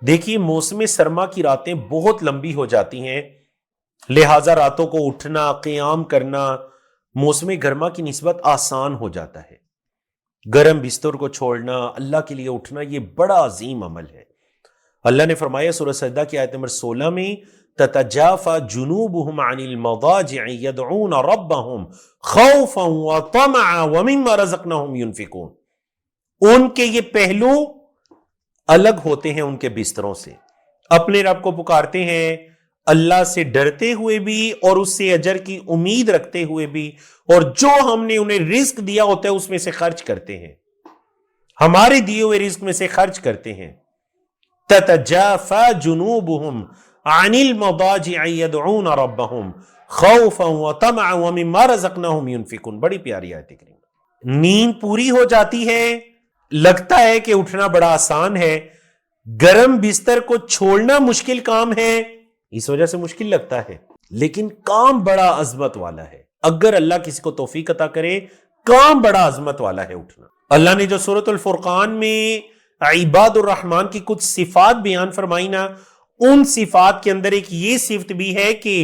دیکھیے موسم سرما کی راتیں بہت لمبی ہو جاتی ہیں، لہذا راتوں کو اٹھنا قیام کرنا موسم گرما کی نسبت آسان ہو جاتا ہے۔ گرم بستر کو چھوڑنا، اللہ کے لیے اٹھنا، یہ بڑا عظیم عمل ہے۔ اللہ نے فرمایا سورہ سجدہ کی آیت نمبر 16 میں تتجافى جنوبهم عن المضاجع يدعون ربهم خوفا وطمعا ومما رزقناهم ينفقون۔ ان کے یہ پہلو الگ ہوتے ہیں ان کے بستروں سے، اپنے رب کو پکارتے ہیں اللہ سے ڈرتے ہوئے بھی اور اس سے اجر کی امید رکھتے ہوئے بھی، اور جو ہم نے انہیں رزق دیا ہوتا ہے اس میں سے خرچ کرتے ہیں، ہمارے دیے ہوئے رزق میں سے خرچ کرتے ہیں۔ تتجافى جنوبهم عن المضاجع يدعون ربهم خوفا وطمعا ومما رزقناهم ينفقون۔ بڑی پیاری آیت کریمہ۔ نیند پوری ہو جاتی ہے، لگتا ہے کہ اٹھنا بڑا آسان ہے، گرم بستر کو چھوڑنا مشکل کام ہے، اس وجہ سے مشکل لگتا ہے، لیکن کام بڑا عظمت والا ہے۔ اگر اللہ کسی کو توفیق عطا کرے، کام بڑا عظمت والا ہے اٹھنا۔ اللہ نے جو سورۃ الفرقان میں عباد الرحمن کی کچھ صفات بیان فرمائی نا، ان صفات کے اندر ایک یہ صفت بھی ہے کہ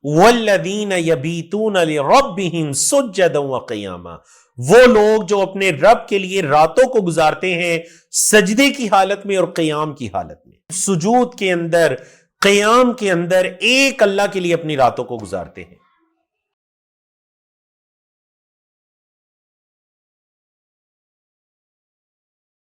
وَالَّذِينَ يَبِيتُونَ لِرَبِّهِمْ سُجَّدًا وَقِيَامًا، وہ لوگ جو اپنے رب کے لیے راتوں کو گزارتے ہیں سجدے کی حالت میں اور قیام کی حالت میں، سجود کے اندر، قیام کے اندر، ایک اللہ کے لیے اپنی راتوں کو گزارتے ہیں۔